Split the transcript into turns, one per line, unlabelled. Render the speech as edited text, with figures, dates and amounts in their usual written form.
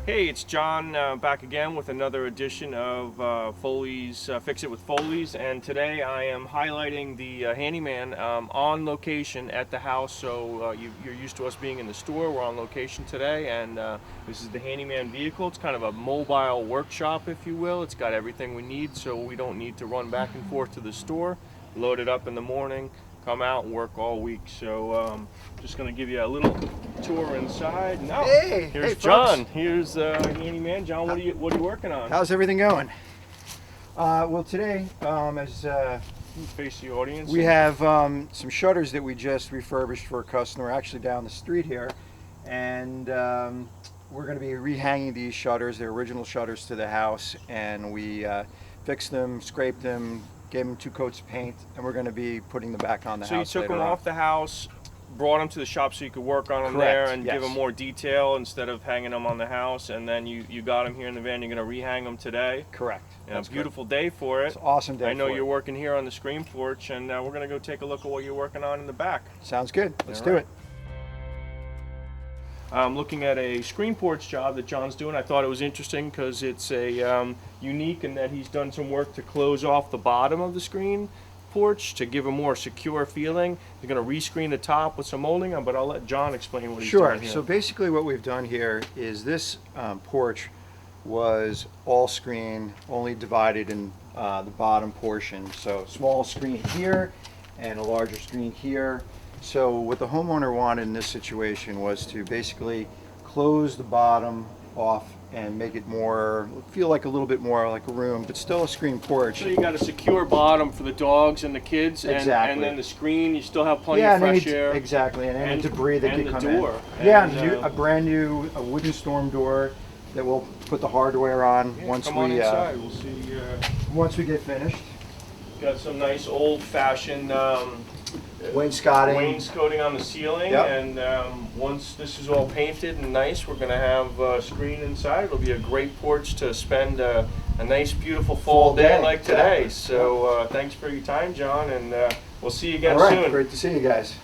Hey, it's John back again with another edition of Foley's Fix It with Foleys, and today I am highlighting the Handyman on location at the house. So you're used to us being in the store. We're on location today, and this is the Handyman vehicle. It's kind of a mobile workshop, if you will. It's got everything we need, so we don't need to run back and forth to the store. Load it up in the morning, come out and work all week. So just going to give you a little tour inside. Now,
hey,
here's
hey,
John.
folks.
Here's Handyman. John, what are you working on?
How's everything going? Well, today,
Face the audience.
we have some shutters that we just refurbished for a customer, actually down the street here, and we're going to be rehanging these shutters, the original shutters, to the house, and we fixed them, scraped them, gave them 2 coats of paint, and we're going to be putting them back on the house.
So you took them off the house, brought them to the shop so you could work on them
Correct,
there and
yes.
give them more detail instead of hanging them on the house, and then you got them here in the van. You're going to rehang them today.
Correct.
Yeah, beautiful day for it.
It's an awesome day.
I know
for
you're
it.
working here on the screen porch, and we're going to go take a look at what you're working on in the back.
Sounds good. Let's
All
do
right.
it.
I'm looking at a screen porch job that John's doing. I thought it was interesting because it's a unique in that he's done some work to close off the bottom of the screen porch to give a more secure feeling. He's going to rescreen the top with some molding on, but I'll let John explain what he's
Sure.
doing here.
So basically what we've done here is this porch was all screen, only divided in the bottom portion. So small screen here and a larger screen here. So what the homeowner wanted in this situation was to basically close the bottom off and make it more, feel like a little bit more like a room, but still a screen porch.
So you got a secure bottom for the dogs and the kids, and,
Exactly.
and then the screen, you still have plenty
Yeah,
of
and
fresh air.
exactly, and any debris that
and
could
the
come
door.
in. Yeah,
And,
a brand new wooden storm door that we'll put the hardware on
yeah,
once
come on
we
inside. We'll see.
once we get finished.
Got some nice old-fashioned
Wainscoting.
on the ceiling,
Yep.
and once this is all painted and nice, we're going to have a screen inside. It'll be a great porch to spend a nice, beautiful fall day like today.
Exactly.
So thanks for your time, John, and we'll see you again
All right,
soon.
great to see you guys.